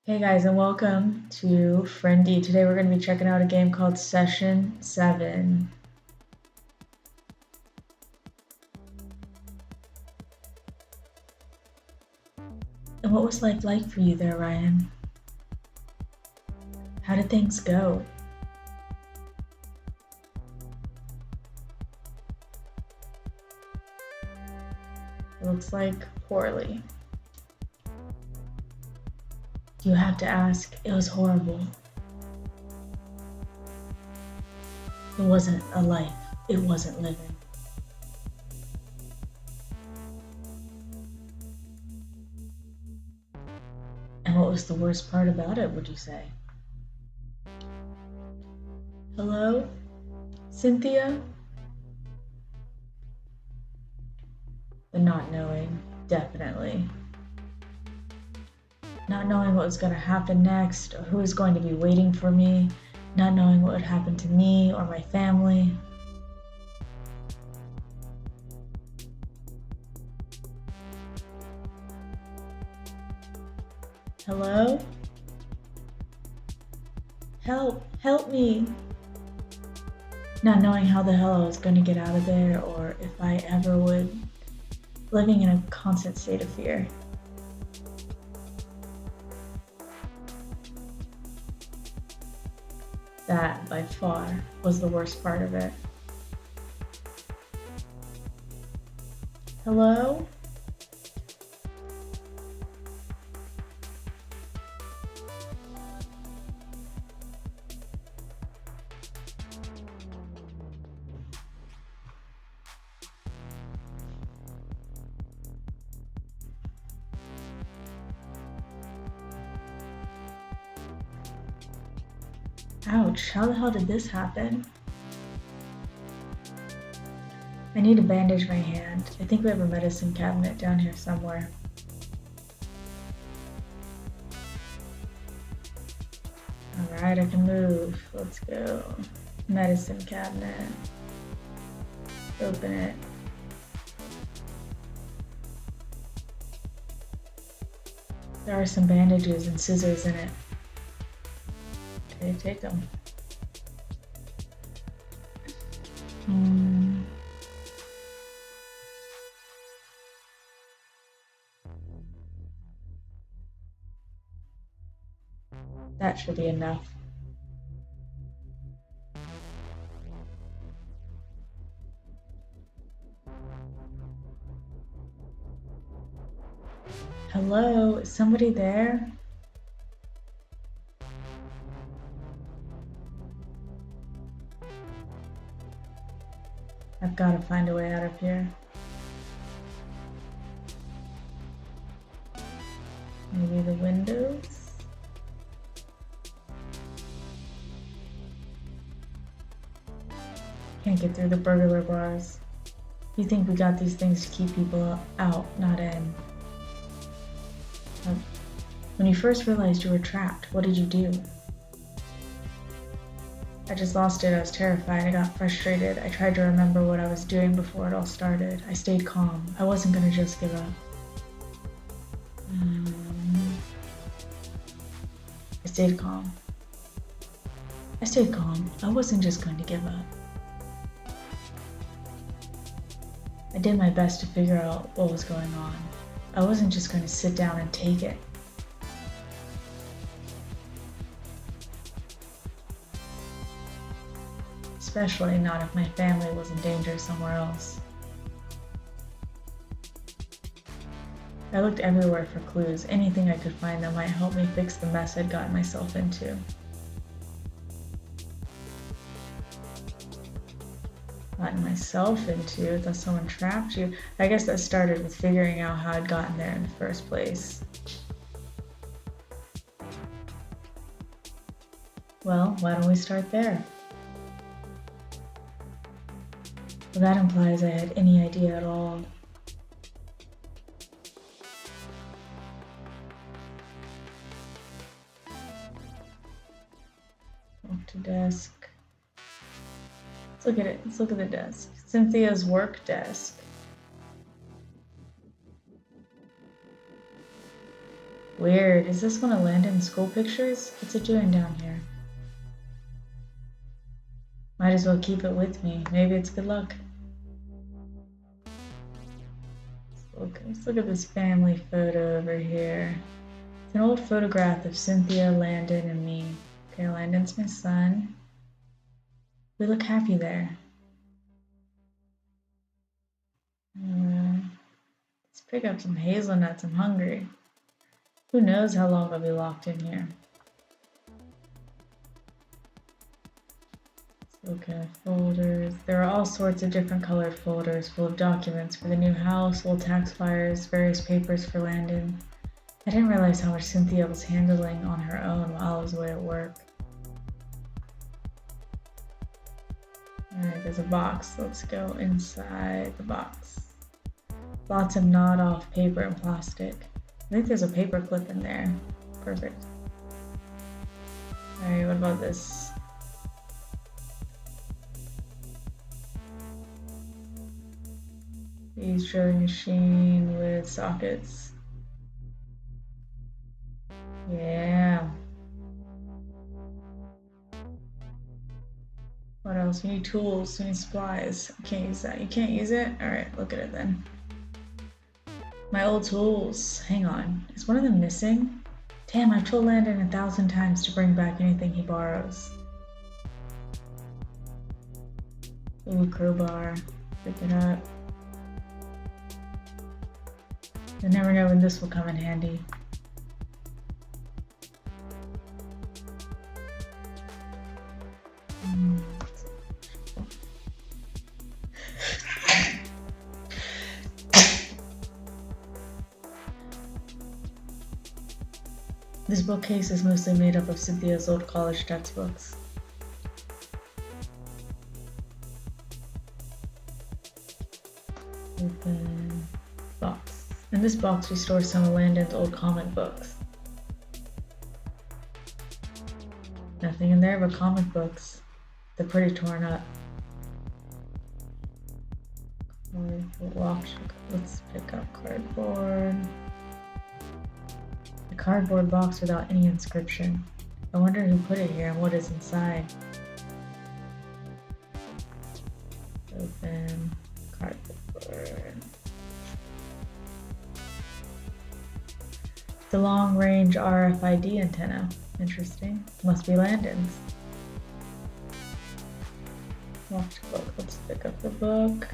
Hey guys, and welcome to Friendy. Today we're going to be checking out a game called Session 7. And what was life like for you there, Ryan? How did things go? It looks like poorly. You have to ask, it was horrible. It wasn't a life, it wasn't living. And what was the worst part about it, would you say? Hello? Cynthia? The not knowing, definitely. Not knowing what was going to happen next or who was going to be waiting for me, not knowing what would happen to me or my family. Hello? Help me. Not knowing how the hell I was going to get out of there or if I ever would, living in a constant state of fear. That, by far, was the worst part of it. Hello? Ouch, how the hell did this happen? I need to bandage my hand. I think we have a medicine cabinet down here somewhere. Alright, I can move. Let's go. Medicine cabinet. Open it. There are some bandages and scissors in it. Okay, take them. That should be enough. Hello, is somebody there? I've got to find a way out of here. Maybe the windows? Can't get through the burglar bars. You think we got these things to keep people out, not in. When you first realized you were trapped, what did you do? I just lost it. I was terrified. I got frustrated. I tried to remember what I was doing before it all started. I stayed calm. I wasn't gonna just give up. I stayed calm. I wasn't just going to give up. I did my best to figure out what was going on. I wasn't just going to sit down and take it. Especially not if my family was in danger somewhere else. I looked everywhere for clues, anything I could find that might help me fix the mess I'd gotten myself into. Gotten myself into? That someone trapped you? I guess that started with figuring out how I'd gotten there in the first place. Well, why don't we start there? Well, that implies I had any idea at all. Up to desk. Let's look at it. Let's look at the desk. Cynthia's work desk. Weird. Is this one of Landon's school pictures? What's it doing down here? Might as well keep it with me. Maybe it's good luck. Let's look at this family photo over here. It's an old photograph of Cynthia, Landon, and me. Okay, Landon's my son. We look happy there. Let's pick up some hazelnuts. I'm hungry. Who knows how long I'll be locked in here. Let's look at folders. There are all sorts of different colored folders full of documents for the new house, old tax flyers, various papers for Landon. I didn't realize how much Cynthia was handling on her own while I was away at work. Alright, there's a box. Let's go inside the box. Lots of gnawed-off paper and plastic. I think there's a paper clip in there. Perfect. Alright, what about this? Bees drilling machine with sockets. Yeah. What else? We need tools, we need supplies. I can't use that. You can't use it? Alright, look at it then. My old tools. Hang on. Is one of them missing? Damn, I've told Landon 1,000 times to bring back anything he borrows. Ooh, crowbar. Pick it up. You never know when this will come in handy. This bookcase is mostly made up of Cynthia's old college textbooks. Open box. In this box we store some of Landon's old comic books. Nothing in there but comic books. They're pretty torn up. Let's pick up cardboard. A cardboard box without any inscription. I wonder who put it here and what is inside. Open cardboard. The long-range RFID antenna. Interesting. Must be Landon's. Locked book. Let's pick up the book.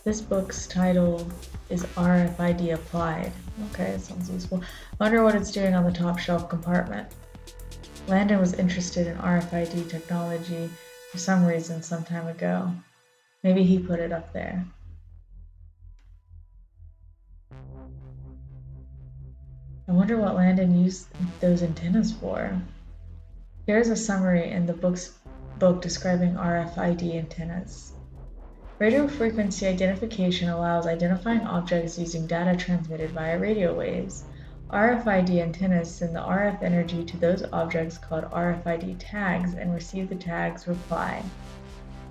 This book's title is RFID Applied. Okay, that sounds useful. I wonder what it's doing on the top shelf compartment. Landon was interested in RFID technology for some reason some time ago. Maybe he put it up there. I wonder what Landon used those antennas for. Here's a summary in the book describing RFID antennas. Radio frequency identification allows identifying objects using data transmitted via radio waves. RFID antennas send the RF energy to those objects called RFID tags and receive the tag's reply.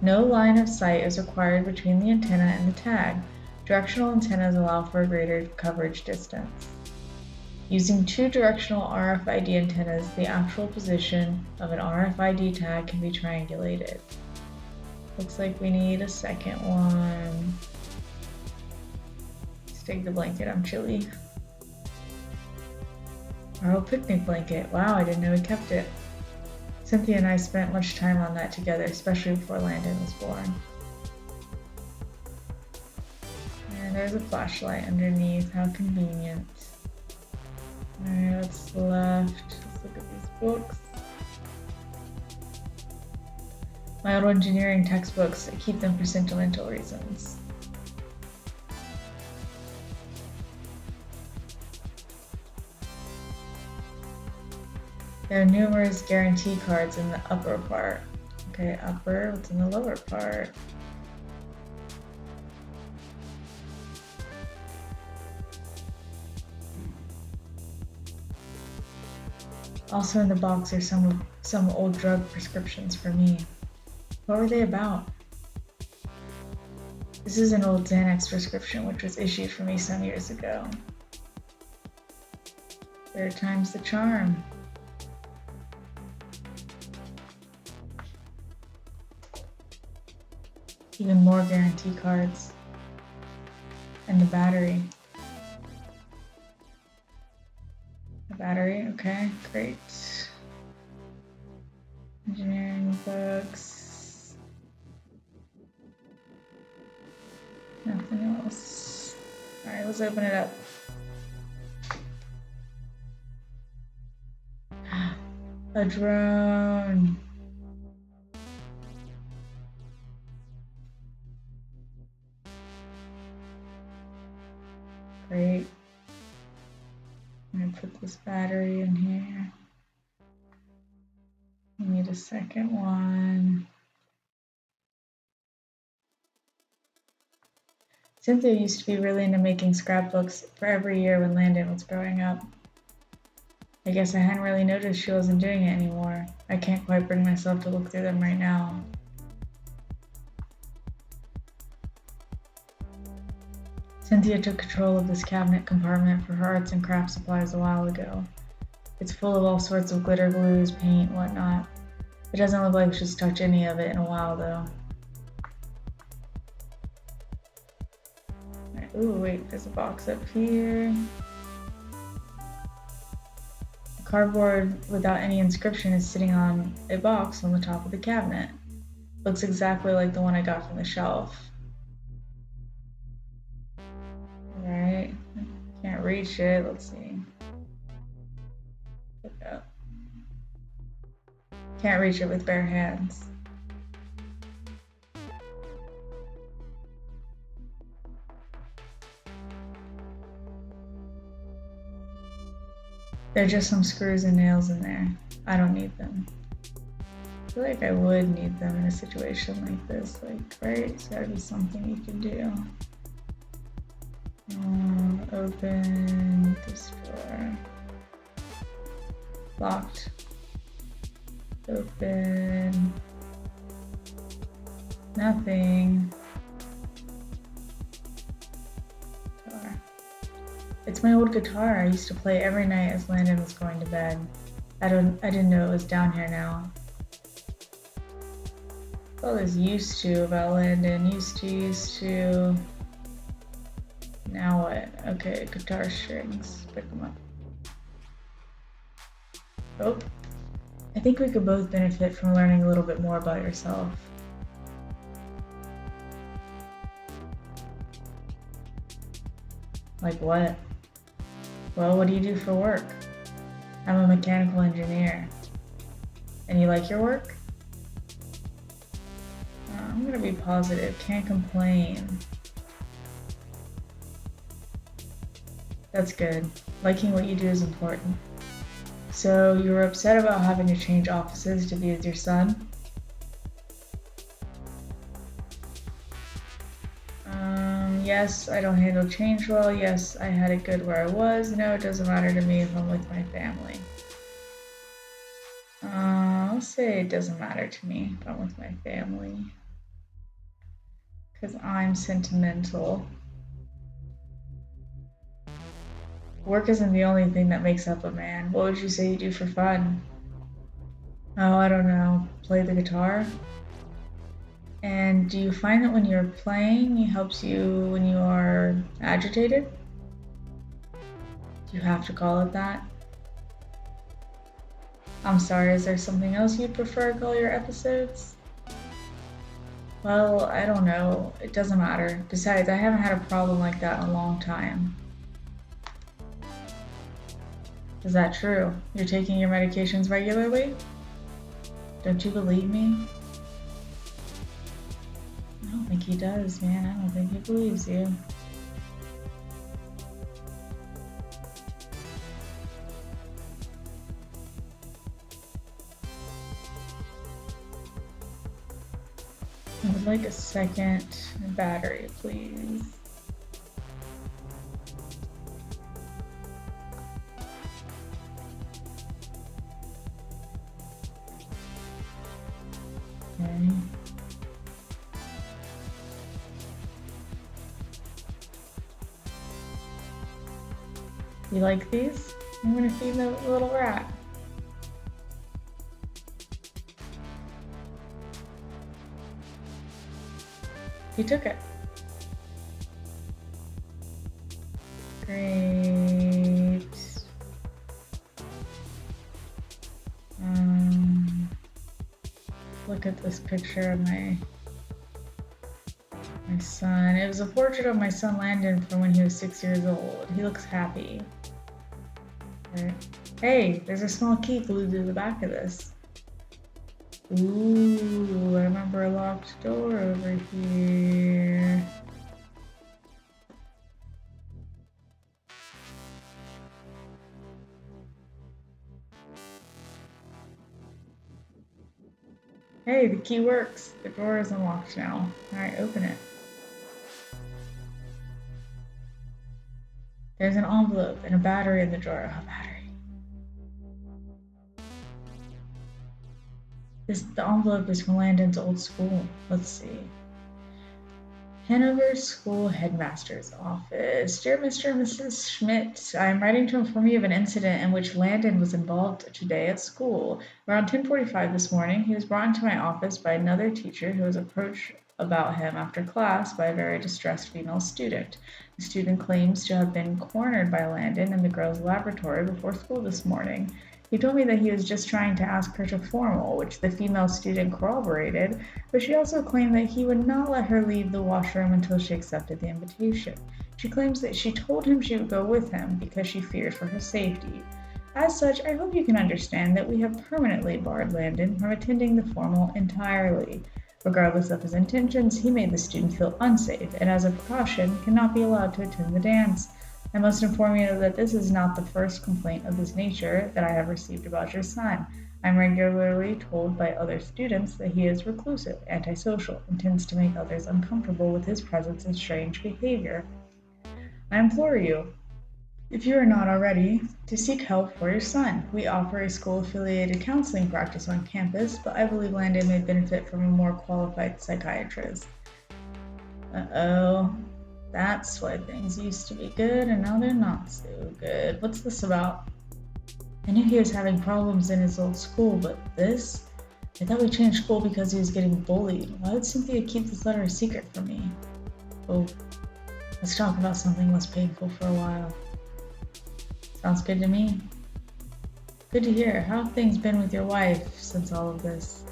No line of sight is required between the antenna and the tag. Directional antennas allow for a greater coverage distance. Using two directional RFID antennas, the actual position of an RFID tag can be triangulated. Looks like we need a second one. Let's take the blanket, I'm chilly. Our old picnic blanket. Wow, I didn't know we kept it. Cynthia and I spent much time on that together, especially before Landon was born. And there's a flashlight underneath, how convenient. Alright, what's left? Let's look at these books. My old engineering textbooks, I keep them for sentimental reasons. There are numerous guarantee cards in the upper part. Okay, upper, what's in the lower part? Also in the box are some old drug prescriptions for me. What were they about? This is an old Xanax prescription which was issued for me some years ago. Third time's the charm. Even more guarantee cards. And the battery. The battery, okay, great. Engineering books. Nothing else. Alright, let's open it up. A drone. Great. I'm gonna put this battery in here. We need a second one. Cynthia used to be really into making scrapbooks for every year when Landon was growing up. I guess I hadn't really noticed she wasn't doing it anymore. I can't quite bring myself to look through them right now. Cynthia took control of this cabinet compartment for her arts and crafts supplies a while ago. It's full of all sorts of glitter glues, paint, whatnot. It doesn't look like she's touched any of it in a while though. Right, ooh, wait, there's a box up here. A cardboard without any inscription is sitting on a box on the top of the cabinet. Looks exactly like the one I got from the shelf. Alright, can't reach it, let's see. Pick up. Can't reach it with bare hands. There are just some screws and nails in there. I don't need them. I feel like I would need them in a situation like this. Like, right? It's gotta be something you can do. Open this door. Locked. Open. Nothing. Guitar. It's my old guitar. I used to play every night as Landon was going to bed. I didn't know it was down here now. All this used to about Landon. Used to. Now what? Okay, guitar strings. Pick them up. Oh. I think we could both benefit from learning a little bit more about yourself. Like what? Well, what do you do for work? I'm a mechanical engineer. And you like your work? I'm gonna be positive. Can't complain. That's good. Liking what you do is important. So you were upset about having to change offices to be with your son? Yes, I don't handle change well. Yes, I had it good where I was. No, it doesn't matter to me if I'm with my family. I'll say it doesn't matter to me if I'm with my family. Because I'm sentimental. Work isn't the only thing that makes up a man. What would you say you do for fun? Oh, I don't know. Play the guitar? And do you find that when you're playing, it helps you when you are agitated? Do you have to call it that? I'm sorry, is there something else you'd prefer to call your episodes? Well, I don't know. It doesn't matter. Besides, I haven't had a problem like that in a long time. Is that true? You're taking your medications regularly? Don't you believe me? I don't think he does, man. I don't think he believes you. I would like a second battery, please. Okay. You like these? I'm gonna feed the little rat. He took it. Great. Look at this picture of my son. It was a portrait of my son Landon from when he was 6 years old. He looks happy. Right. Hey, there's a small key glued to the back of this. Ooh, I remember a locked door over here. Hey, the key works. The door is unlocked now. Alright, open it. There's an envelope and a battery in the drawer. A battery. The envelope is from Landon's old school. Let's see. Hanover School Headmaster's Office. Dear Mr. and Mrs. Schmidt, I am writing to inform you of an incident in which Landon was involved today at school. Around 10:45 this morning, he was brought into my office by another teacher who was approached about him after class by a very distressed female student. The student claims to have been cornered by Landon in the girls' laboratory before school this morning. He told me that he was just trying to ask her to formal, which the female student corroborated, but she also claimed that he would not let her leave the washroom until she accepted the invitation. She claims that she told him she would go with him because she feared for her safety. As such, I hope you can understand that we have permanently barred Landon from attending the formal entirely. Regardless of his intentions, he made the student feel unsafe, and as a precaution, cannot be allowed to attend the dance. I must inform you that this is not the first complaint of this nature that I have received about your son. I am regularly told by other students that he is reclusive, antisocial, and tends to make others uncomfortable with his presence and strange behavior. I implore you, if you are not already, to seek help for your son. We offer a school-affiliated counseling practice on campus, but I believe Landon may benefit from a more qualified psychiatrist. Uh-oh. That's why things used to be good and now they're not so good. What's this about? I knew he was having problems in his old school, but this? I thought we changed school because he was getting bullied. Why would Cynthia keep this letter a secret from me? Oh, let's talk about something less painful for a while. Sounds good to me. Good to hear. How have things been with your wife since all of this?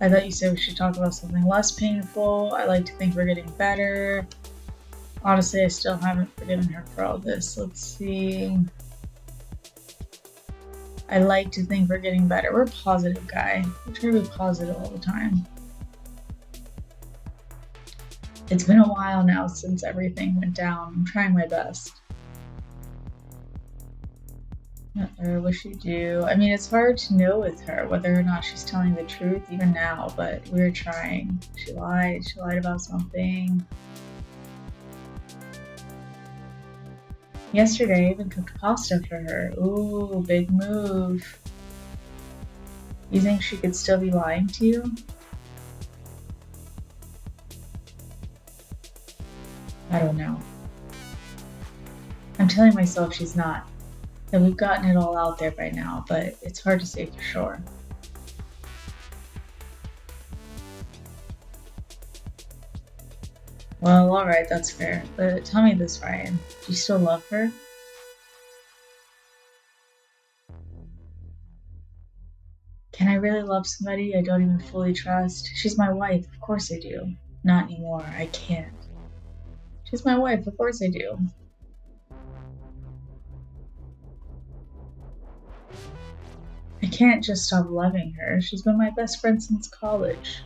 I thought you said we should talk about something less painful. I like to think we're getting better. Honestly, I still haven't forgiven her for all this. Let's see. I like to think we're getting better. We're a positive guy. We try to be positive all the time. It's been a while now since everything went down. I'm trying my best. I wish you do. I mean, it's hard to know with her whether or not she's telling the truth even now, but we're trying. She lied. She lied about something. Yesterday, I even cooked pasta for her. Ooh, big move. You think she could still be lying to you? I don't know. I'm telling myself she's not. That we've gotten it all out there by now, but it's hard to say for sure. Well, alright, that's fair. But tell me this, Ryan. Do you still love her? Can I really love somebody I don't even fully trust? She's my wife, of course I do. Not anymore, I can't. She's my wife, of course I do. I can't just stop loving her. She's been my best friend since college.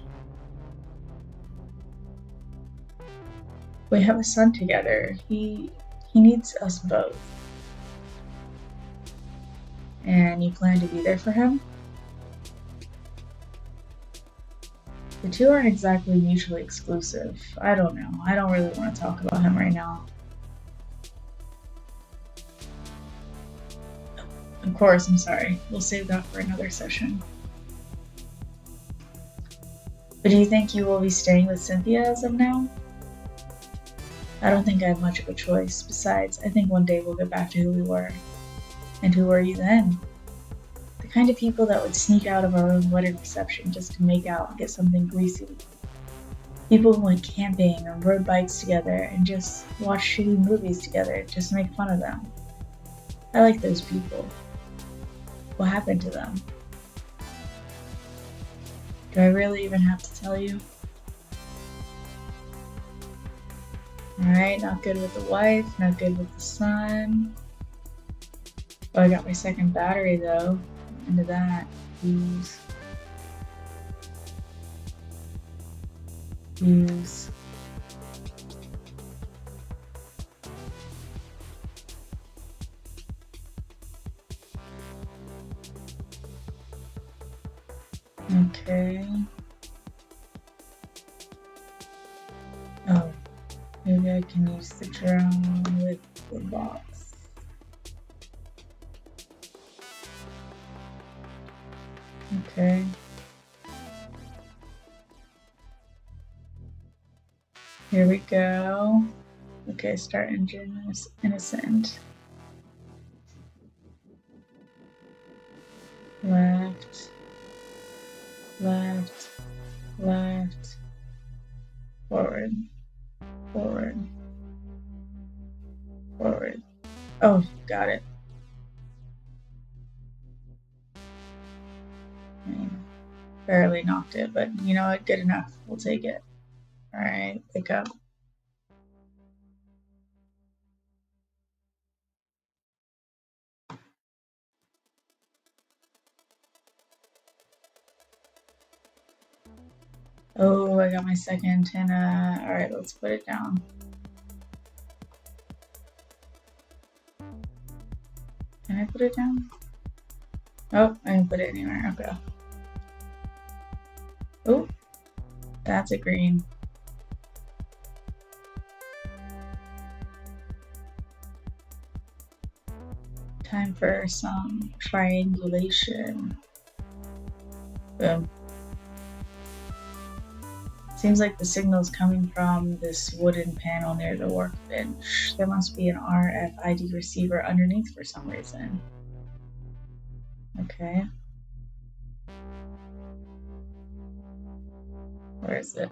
We have a son together. He needs us both. And you plan to be there for him? The two aren't exactly mutually exclusive. I don't know. I don't really want to talk about him right now. Of course, I'm sorry. We'll save that for another session. But do you think you will be staying with Cynthia as of now? I don't think I have much of a choice. Besides, I think one day we'll get back to who we were. And who were you then? The kind of people that would sneak out of our own wedding reception just to make out and get something greasy. People who went camping or rode bikes together and just watched shitty movies together just to make fun of them. I like those people. What happened to them? Do I really even have to tell you? Alright, not good with the wife, not good with the son. Oh, I got my second battery though. Into that. Use. Okay. Oh, maybe I can use the drone with the box. Okay. Here we go. Okay, start engine is innocent. Left. Left. Left. Forward. Forward. Forward. Oh, got it. Barely knocked it, but you know what? Good enough. We'll take it. Alright, pick up. Oh, I got my second antenna. Alright, let's put it down. Can I put it down? Oh, I can put it anywhere. Okay. Oh, that's a green. Time for some triangulation. Boom. Seems like the signal's coming from this wooden panel near the workbench. There must be an RFID receiver underneath for some reason. Okay. Where is it?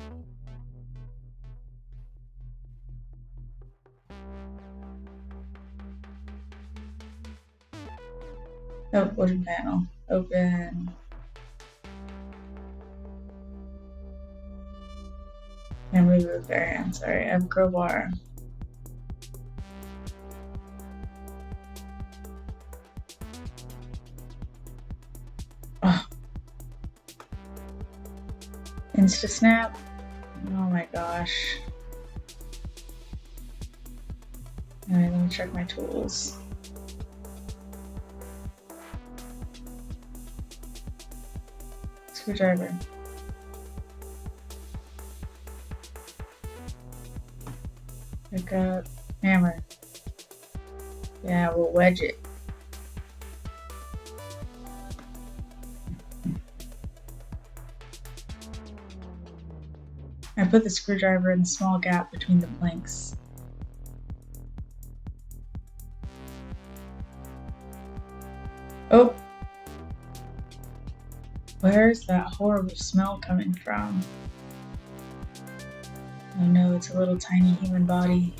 Oh, wooden panel. Open. Can't remove variant. Sorry, I have a crowbar. Oh. Insta snap. Oh my gosh. Alright, let me check my tools. Screwdriver. Pick up hammer. Yeah, we'll wedge it. I put the screwdriver in the small gap between the planks. Oh! Where's that horrible smell coming from? Oh no, it's a little tiny human body.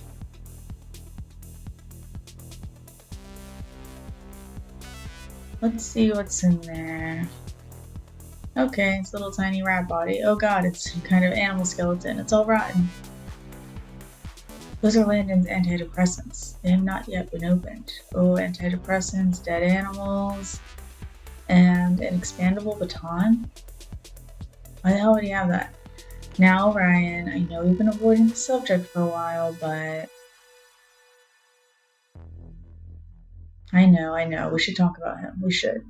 Let's see what's in there. Okay, it's a little tiny rat body. Oh god, it's some kind of animal skeleton. It's all rotten. Those are Landon's antidepressants. They have not yet been opened. Oh, antidepressants, dead animals, and an expandable baton? Why the hell would he have that? Now, Ryan, I know we've been avoiding the subject for a while, but... I know, we should talk about him. We should.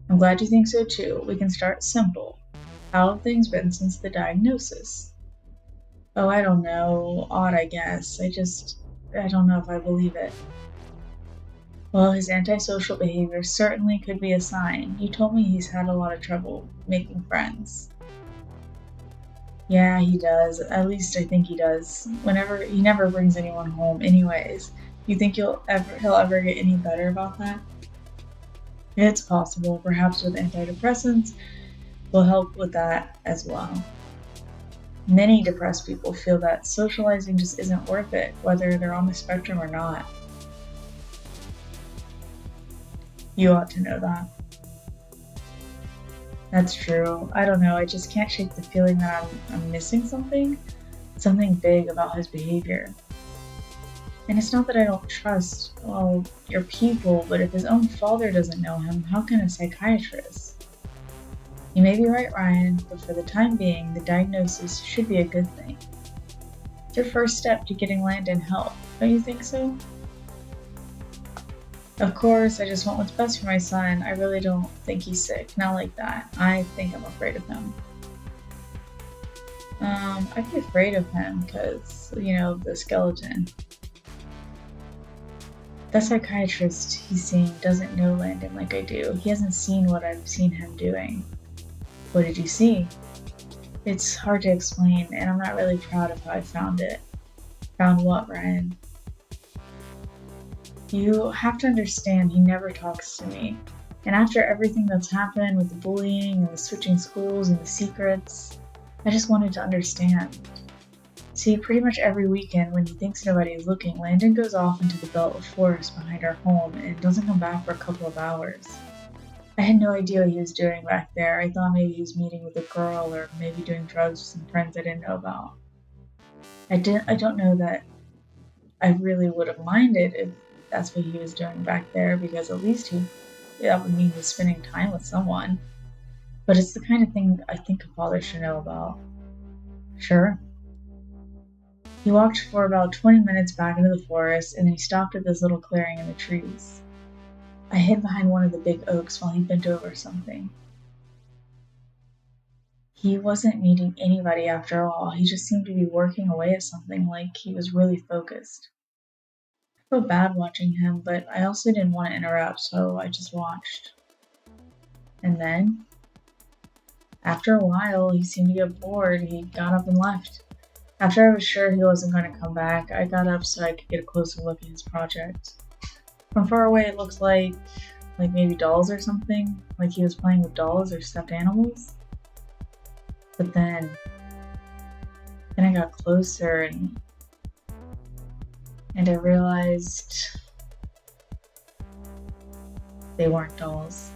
I'm glad you think so too. We can start simple. How have things been since the diagnosis? Oh, I don't know. Odd, I guess. I don't know if I believe it. Well, his antisocial behavior certainly could be a sign. You told me he's had a lot of trouble making friends. Yeah, he does. At least I think he does. Whenever he never brings anyone home anyways. You think he'll ever get any better about that? It's possible. Perhaps with antidepressants will help with that as well. Many depressed people feel that socializing just isn't worth it, whether they're on the spectrum or not. You ought to know that. That's true. I don't know. I just can't shake the feeling that I'm missing something big about his behavior. And it's not that I don't trust, well, your people, but if his own father doesn't know him, how can a psychiatrist? You may be right, Ryan, but for the time being, the diagnosis should be a good thing. It's your first step to getting Landon help. Don't you think so? Of course, I just want what's best for my son. I really don't think he's sick. Not like that. I think I'm afraid of him. I'd be afraid of him because, the skeleton. The psychiatrist he's seeing doesn't know Landon like I do. He hasn't seen what I've seen him doing. What did you see? It's hard to explain, and I'm not really proud of how I found it. Found what, Ryan? You have to understand he never talks to me. And after everything that's happened with the bullying and the switching schools and the secrets, I just wanted to understand. See, pretty much every weekend when he thinks nobody is looking, Landon goes off into the belt of forest behind our home and doesn't come back for a couple of hours. I had no idea what he was doing back there. I thought maybe he was meeting with a girl or maybe doing drugs with some friends I didn't know about. I don't know that I really would have minded if that's what he was doing back there, because at least that would mean he's spending time with someone. But it's the kind of thing I think a father should know about. Sure. He walked for about 20 minutes back into the forest, and then he stopped at this little clearing in the trees. I hid behind one of the big oaks while he bent over something. He wasn't meeting anybody after all. He just seemed to be working away at something, like he was really focused. I felt bad watching him, but I also didn't want to interrupt, so I just watched. And then, after a while, he seemed to get bored. He got up and left. After I was sure he wasn't going to come back, I got up so I could get a closer look at his project. From far away, it looked like maybe dolls or something, like he was playing with dolls or stuffed animals. But then I got closer and I realized they weren't dolls.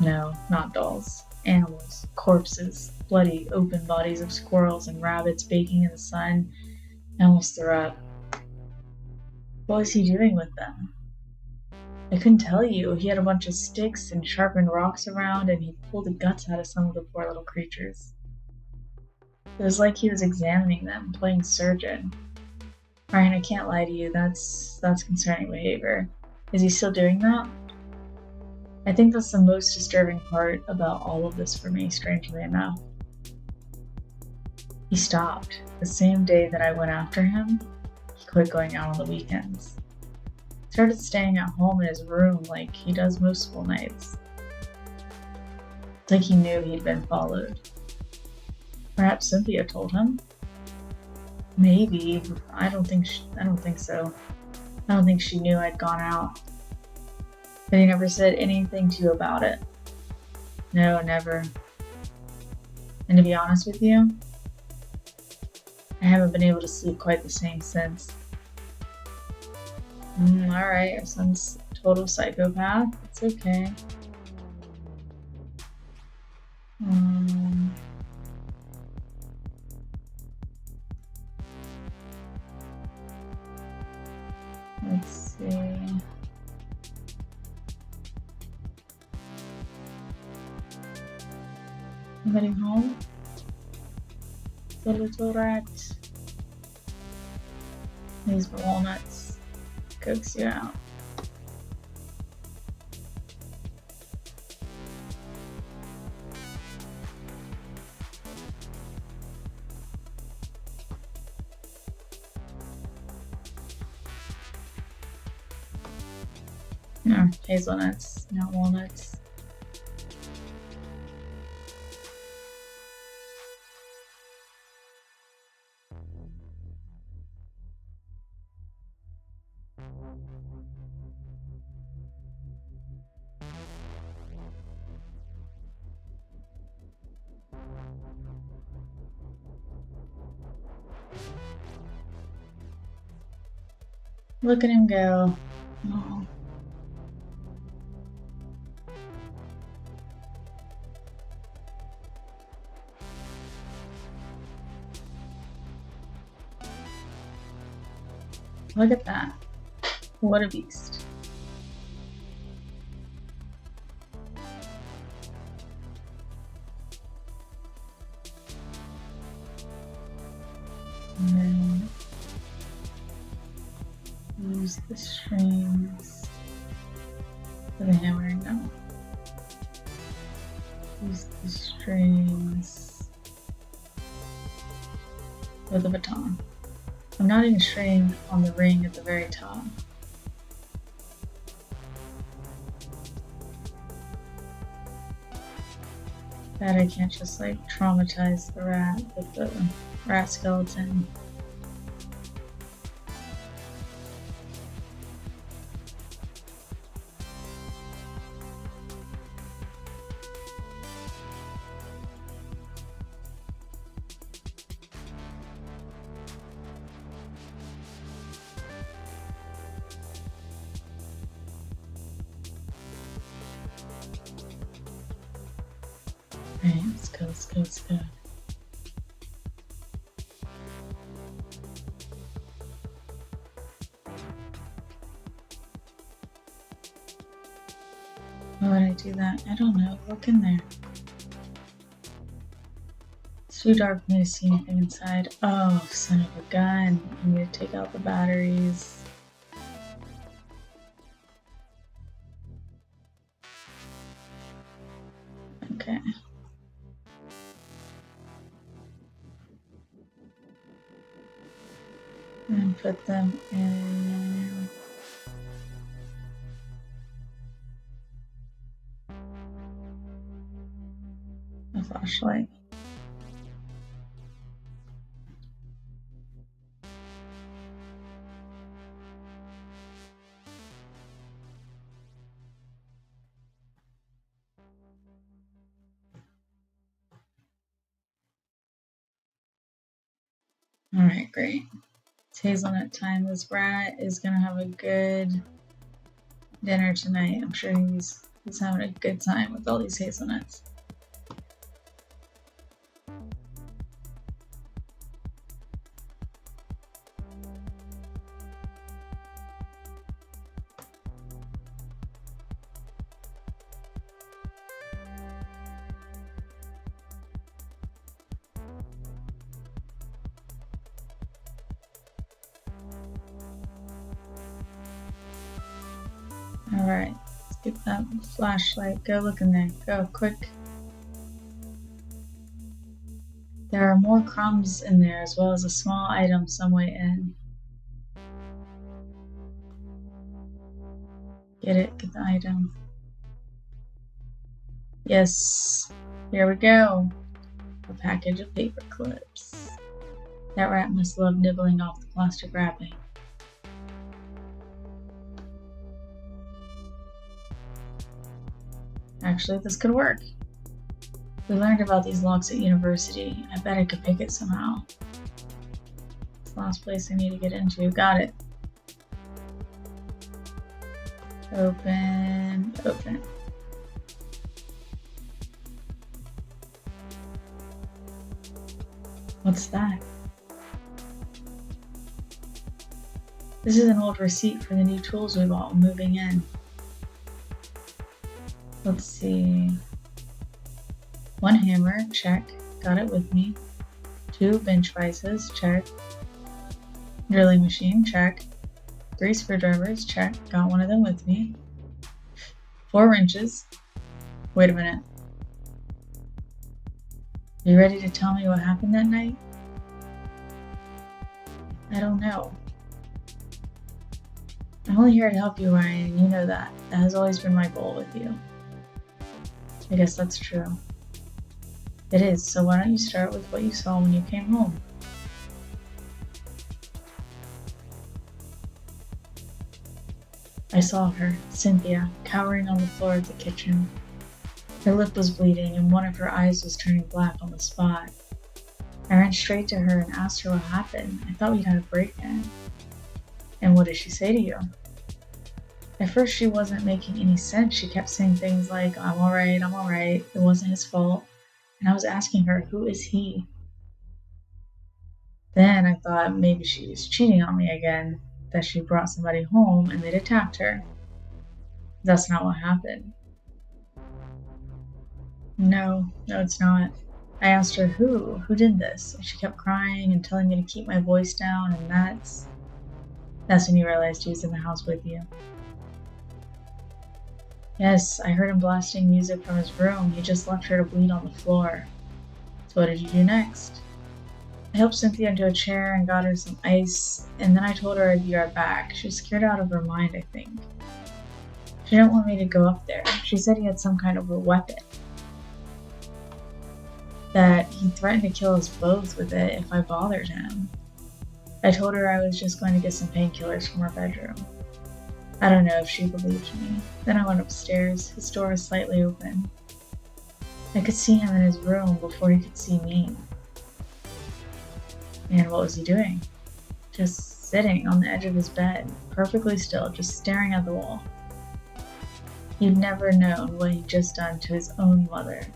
No, not dolls. Animals, corpses, bloody, open bodies of squirrels and rabbits baking in the sun. I almost threw up. What was he doing with them? I couldn't tell you. He had a bunch of sticks and sharpened rocks around, and he pulled the guts out of some of the poor little creatures. It was like he was examining them, playing surgeon. Ryan, I can't lie to you, that's concerning behavior. Is he still doing that? I think that's the most disturbing part about all of this for me, strangely enough. He stopped. The same day that I went after him, he quit going out on the weekends. Started staying at home in his room like he does most school nights. It's like he knew he'd been followed. Perhaps Cynthia told him? Maybe. I don't think so. I don't think she knew I'd gone out. But he never said anything to you about it. No, never. And to be honest with you, I haven't been able to sleep quite the same since. Alright, your son's a total psychopath. It's okay. Let's see. I'm heading home. The little rat. These walnuts cooks you out. No, hazelnuts, not walnuts. Look at him go. Oh. Look at that. What a beast. And then use the strings for the hammer. No. Use the strings for the baton. I'm not even string on the ring at the very top. That I can't just like traumatize the rat with the rat skeleton. Alright, let's go, let's go, let's go. Why would I do that? I don't know. Look in there. It's too dark for me to see anything inside. Oh, son of a gun. I need to take out the batteries. Okay. And put them in a flashlight. Alright, great. It's hazelnut time. This rat is gonna have a good dinner tonight. I'm sure he's having a good time with all these hazelnuts. Alright, let's get that flashlight. Go look in there. Go, quick. There are more crumbs in there as well as a small item some way in. Get it, get the item. Yes, here we go. A package of paper clips. That rat must love nibbling off the plastic wrapping. Actually, this could work. We learned about these locks at university. I bet I could pick it somehow. It's the last place I need to get into. Got it. Open, open. What's that? This is an old receipt for the new tools we bought when moving in. Let's see. 1 hammer, check. Got it with me. 2 bench vices, check. Drilling machine, check. 3 screwdrivers, check. Got one of them with me. 4 wrenches. Wait a minute. You ready to tell me what happened that night? I don't know. I'm only here to help you, Ryan. You know that. That has always been my goal with you. I guess that's true. It is, so why don't you start with what you saw when you came home? I saw her, Cynthia, cowering on the floor of the kitchen. Her lip was bleeding and one of her eyes was turning black on the spot. I ran straight to her and asked her what happened. I thought we'd had a break-in. And what did she say to you? At first she wasn't making any sense. She kept saying things like, I'm alright, it wasn't his fault. And I was asking her, who is he? Then I thought maybe she was cheating on me again, that she brought somebody home and they'd attacked her. That's not what happened. No, it's not. I asked her who did this, and she kept crying and telling me to keep my voice down, and that's when you realized he was in the house with you. Yes, I heard him blasting music from his room. He just left her to bleed on the floor. So what did you do next? I helped Cynthia into a chair and got her some ice, and then I told her I'd be right back. She was scared out of her mind, I think. She didn't want me to go up there. She said he had some kind of a weapon. That he threatened to kill us both with it if I bothered him. I told her I was just going to get some painkillers from her bedroom. I don't know if she believed me. Then I went upstairs. His door was slightly open. I could see him in his room before he could see me. And what was he doing? Just sitting on the edge of his bed, perfectly still, just staring at the wall. He'd never known what he'd just done to his own mother.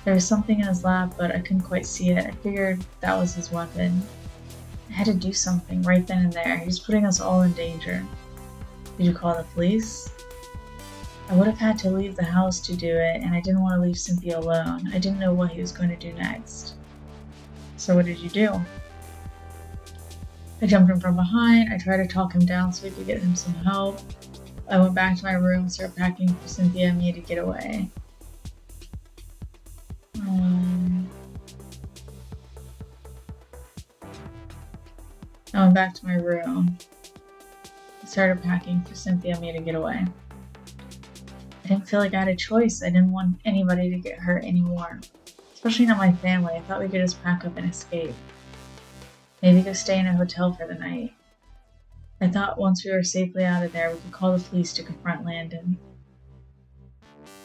There was something in his lap, but I couldn't quite see it. I figured that was his weapon. I had to do something right then and there. He was putting us all in danger. Did you call the police? I would have had to leave the house to do it, and I didn't want to leave Cynthia alone. I didn't know what he was going to do next. So what did you do? I jumped him from behind. I tried to talk him down so we could get him some help. I went back to my room, started packing for Cynthia and me to get away. I went back to my room. I started packing for Cynthia and me to get away. I didn't feel like I had a choice. I didn't want anybody to get hurt anymore. Especially not my family. I thought we could just pack up and escape. Maybe go stay in a hotel for the night. I thought once we were safely out of there, we could call the police to confront Landon.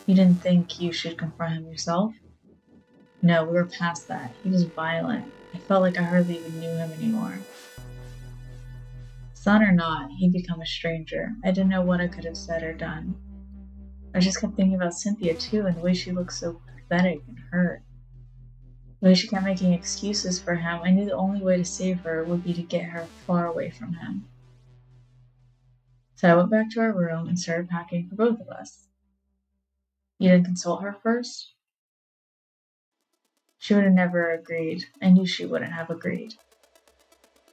You didn't think you should confront him yourself? No, we were past that. He was violent. I felt like I hardly even knew him anymore. Son or not, he'd become a stranger. I didn't know what I could have said or done. I just kept thinking about Cynthia too, and the way she looked so pathetic and hurt. The way she kept making excuses for him, I knew the only way to save her would be to get her far away from him. So I went back to our room and started packing for both of us. You didn't consult her first? She would have never agreed. I knew she wouldn't have agreed.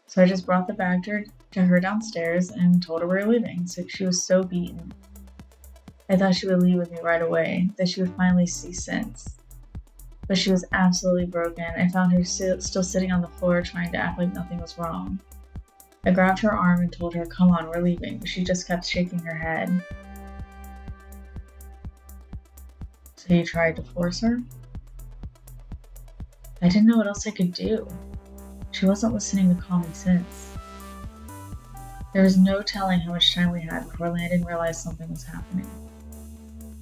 So I just brought the bag to her downstairs and told her we were leaving. So she was so beaten. I thought she would leave with me right away, that she would finally see sense. But she was absolutely broken. I found her still sitting on the floor trying to act like nothing was wrong. I grabbed her arm and told her, come on, we're leaving, but she just kept shaking her head. So you tried to force her? I didn't know what else I could do. She wasn't listening to common sense. There was no telling how much time we had before Landon realized something was happening.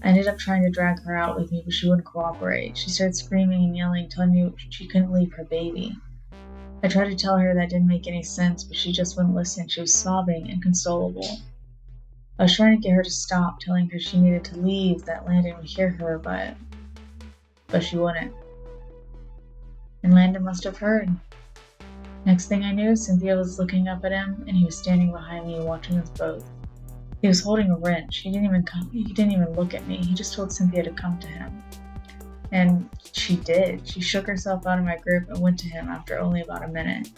I ended up trying to drag her out with me, but she wouldn't cooperate. She started screaming and yelling, telling me she couldn't leave her baby. I tried to tell her that didn't make any sense, but she just wouldn't listen. She was sobbing, inconsolable. I was trying to get her to stop, telling her she needed to leave, that Landon would hear her, but she wouldn't. And Landon must have heard. Next thing I knew, Cynthia was looking up at him, and he was standing behind me watching us both. He was holding a wrench. He didn't even look at me. He just told Cynthia to come to him. And she did. She shook herself out of my grip and went to him after only about a minute.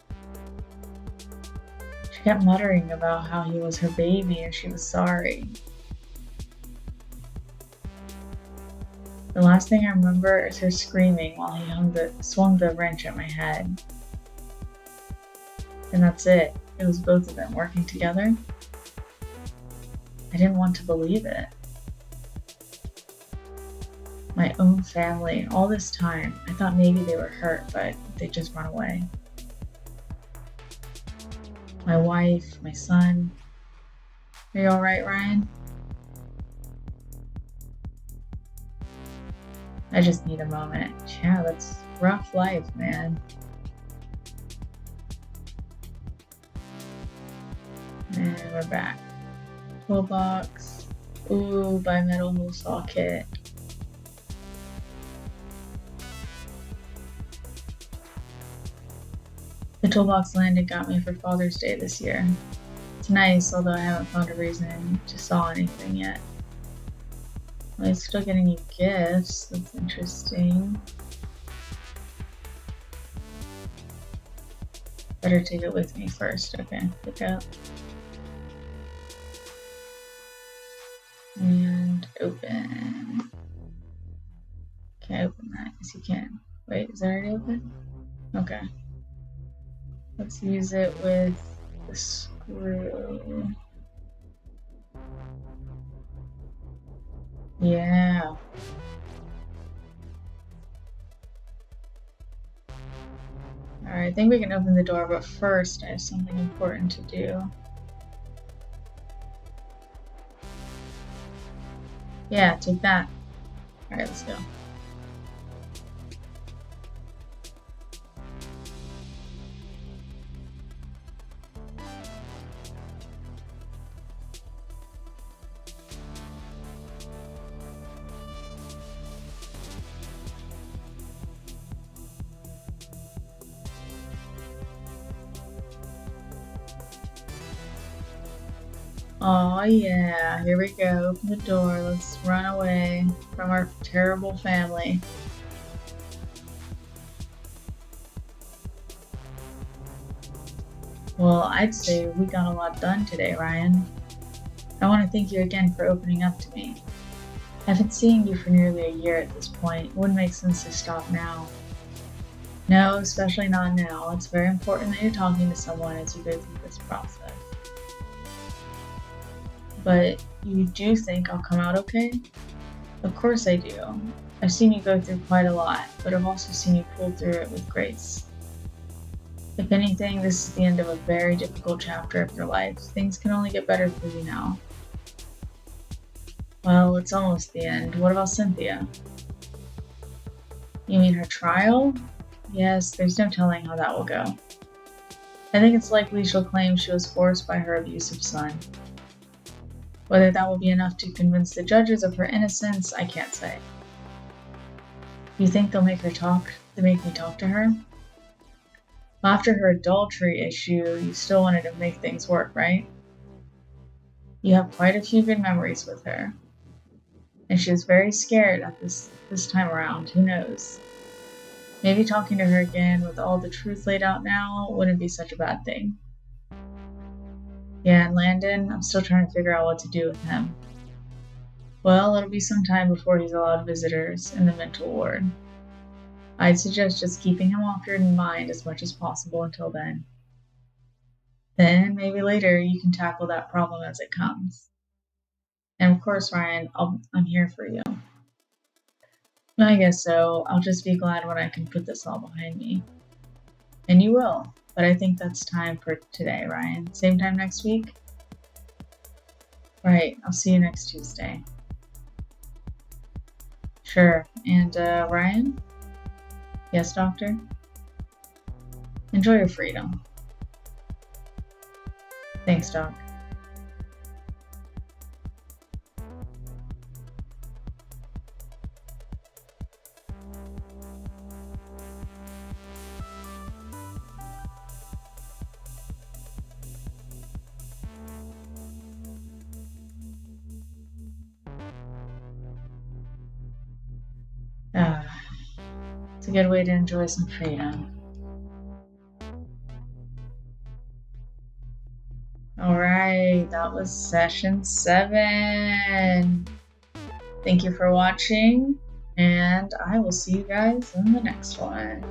She kept muttering about how he was her baby and she was sorry. The last thing I remember is her screaming while he swung the wrench at my head. And that's it. It was both of them working together. I didn't want to believe it. My own family, all this time, I thought maybe they were hurt, but they'd just run away. My wife, my son, Are you alright, Ryan? I just need a moment. Yeah, that's rough life, man. And we're back. Toolbox. Ooh, bimetal hole saw kit. The toolbox Landon got me for Father's Day this year. It's nice, although I haven't found a reason to saw anything yet. Well, he's still getting you gifts. That's interesting. Better take it with me first. Okay, pick up. And open. Can't open that. Yes, you can. Wait, is that already open? Okay. Let's use it with the screw. Yeah. Alright, I think we can open the door, but first I have something important to do. Yeah, take that. Alright, let's go. Oh yeah, here we go. Open the door. Let's run away from our terrible family. Well, I'd say we got a lot done today, Ryan. I want to thank you again for opening up to me. I've been seeing you for nearly a year at this point. It wouldn't make sense to stop now. No, especially not now. It's very important that you're talking to someone as you go through this process. But you do think I'll come out okay? Of course I do. I've seen you go through quite a lot, but I've also seen you pull through it with grace. If anything, this is the end of a very difficult chapter of your life. Things can only get better for you now. Well, it's almost the end. What about Cynthia? You mean her trial? Yes, there's no telling how that will go. I think it's likely she'll claim she was forced by her abusive son. Whether that will be enough to convince the judges of her innocence, I can't say. You think they'll make me talk to her? After her adultery issue, you still wanted to make things work, right? You have quite a few good memories with her. And she was very scared at this time around, who knows? Maybe talking to her again with all the truth laid out now wouldn't be such a bad thing. Yeah, and Landon, I'm still trying to figure out what to do with him. Well, it'll be some time before he's allowed visitors in the mental ward. I'd suggest just keeping him off your mind as much as possible until then. Then, maybe later, you can tackle that problem as it comes. And of course, Ryan, I'm here for you. I guess so. I'll just be glad when I can put this all behind me. And you will. But I think that's time for today, Ryan. Same time next week? Right. I'll see you next Tuesday. Sure. And, Ryan? Yes, Doctor? Enjoy your freedom. Thanks, Doc. It's a good way to enjoy some freedom. Alright, that was session 7. Thank you for watching, and I will see you guys in the next one.